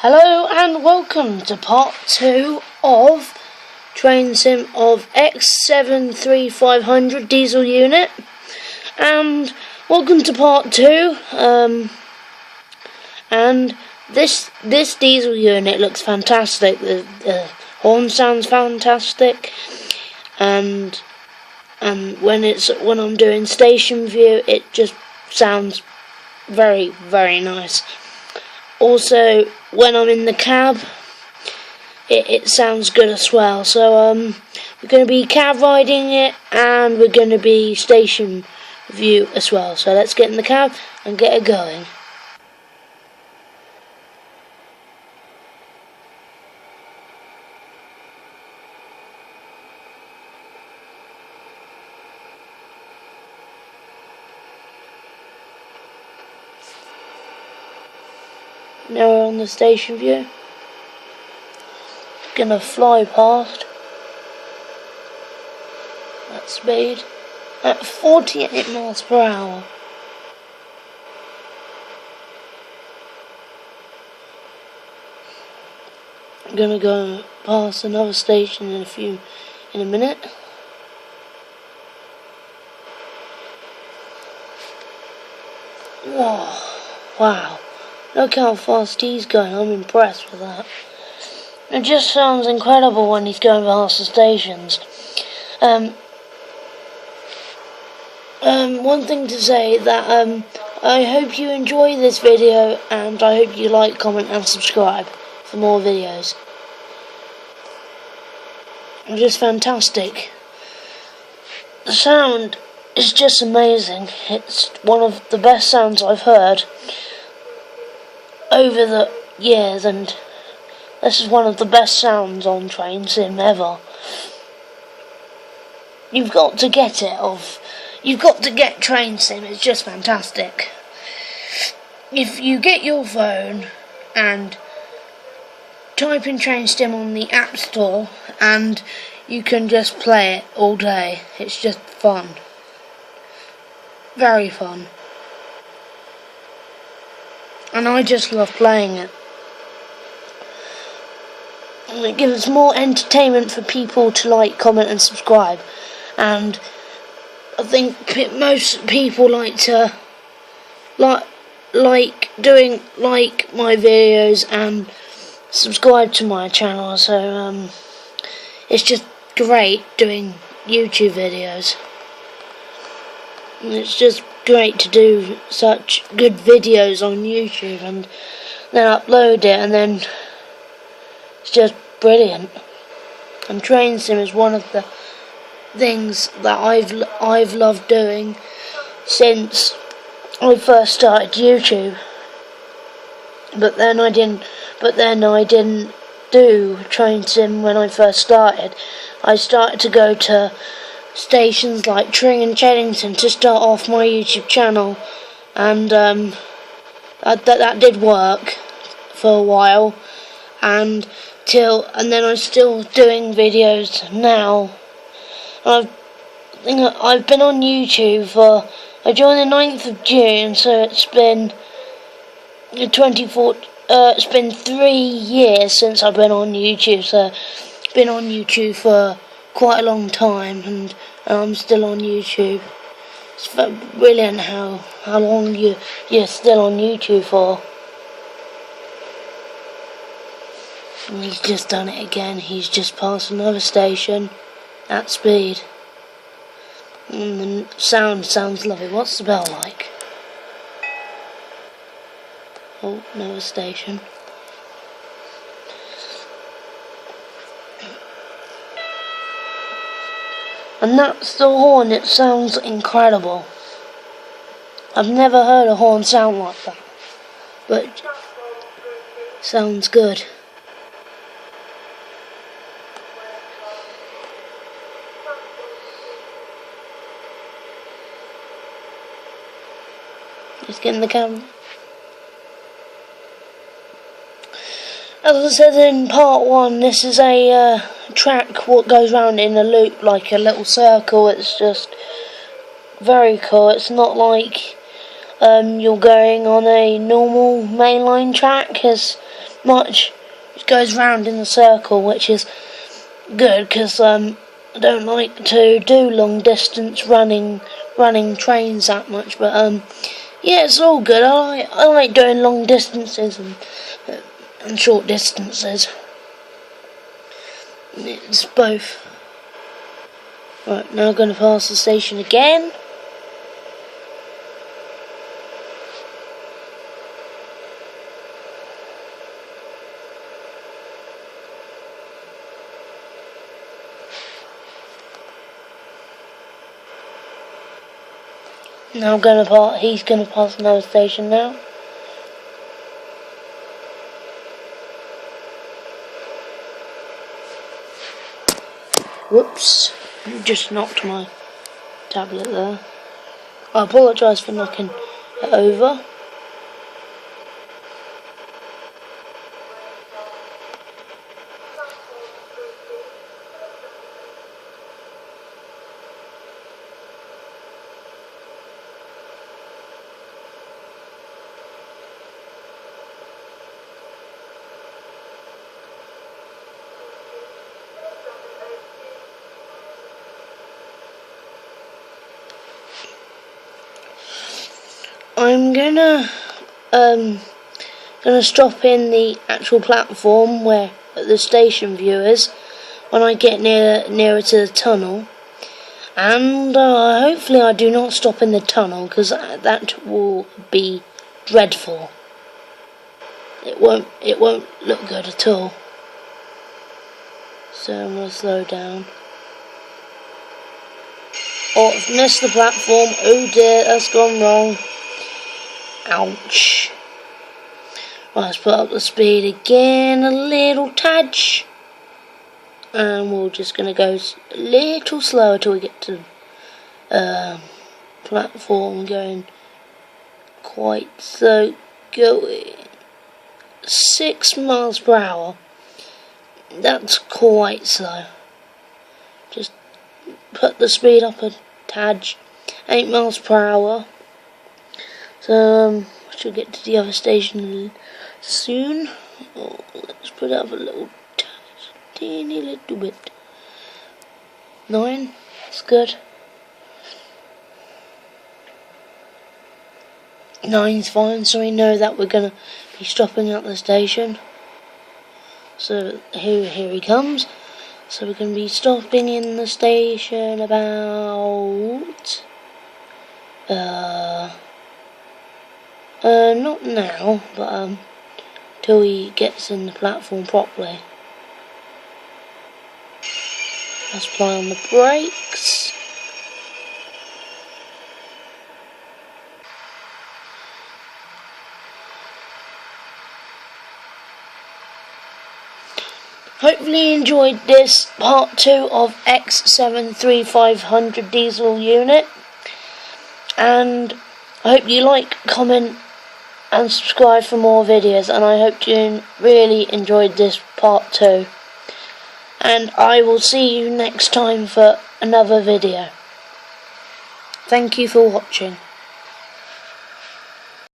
Hello and welcome to part 2 of Train Sim of X73500 diesel unit, and welcome to part 2. And this diesel unit looks fantastic. The horn sounds fantastic, and when I'm doing station view, it just sounds very, very nice. Also, when I'm in the cab, it sounds good as well. So we're going to be cab riding it, and we're going to be station view as well. So let's get in the cab and get it going. Now we're on the station view. Gonna fly past that speed at 48 miles per hour. I'm gonna go past another station in a minute. Whoa, wow. Look how fast he's going. I'm impressed with that. It just sounds incredible when he's going past the stations. One thing to say that I hope you enjoy this video, and I hope you like, comment and subscribe for more videos. It's just fantastic. The sound is just amazing. It's one of the best sounds I've heard over the years, and this is one of the best sounds on Train Sim ever. You've got to get Train Sim. It's just fantastic. If you get your phone and type in Train Sim on the App Store, and you can just play it all day. It's just fun. Very fun. And I just love playing it. And it gives more entertainment for people to like, comment and subscribe. And I think most people like to like my videos and subscribe to my channel. So it's just great doing YouTube videos. And it's just great to do such good videos on YouTube and then upload it, and then it's just brilliant. And Train Sim is one of the things that I've loved doing since I first started YouTube. But then I didn't do Train Sim when I first started. I started to go to stations like Tring and Cheddington to start off my YouTube channel, and that did work for a while, and then I'm still doing videos now. I've been on YouTube I joined the 9th of June, so it's been it's been 3 years since I've been on YouTube. So I've been on YouTube for quite a long time, and I'm still on YouTube. It's brilliant how long you're still on YouTube for. And he's just done it again. He's just passed another station at speed. And the sound sounds lovely. What's the bell like? Oh, another station. And that's the horn. It sounds incredible. I've never heard a horn sound like that, but it sounds good. Just get in the camera. As I said in part 1, this is a track what goes round in a loop, like a little circle. It's just very cool. It's not like you're going on a normal mainline track as much. It goes round in a circle, which is good because I don't like to do long distance running trains that much. But yeah, it's all good. I like doing long distances and short distances. It's both. Right, now I'm going to pass the station again. Now he's going to pass another station now. Whoops, just knocked my tablet there. I apologise for knocking it over. I'm gonna stop in the actual platform where the station view is when I get nearer to the tunnel, and hopefully I do not stop in the tunnel because that will be dreadful. It won't look good at all. So I'm gonna slow down. Oh, I've missed the platform. Oh dear, that's gone wrong. Ouch. Right, let's put up the speed again a little touch. And we're just going to go a little slower till we get to platform. Going quite so, going 6 miles per hour. That's quite slow. Just put the speed up a tad. 8 miles per hour. So I should get to the other station soon. Oh, let's put it up a little teeny little bit. 9, that's good. 9's fine, so we know that we're gonna be stopping at the station. So here he comes. So we're gonna be stopping in the station about not now, but till he gets in the platform properly. Let's apply on the brakes. Hopefully you enjoyed this part 2 of X73500 diesel unit, and I hope you like, comment and subscribe for more videos, and I hope you really enjoyed this part 2, and I will see you next time for another video. Thank you for watching.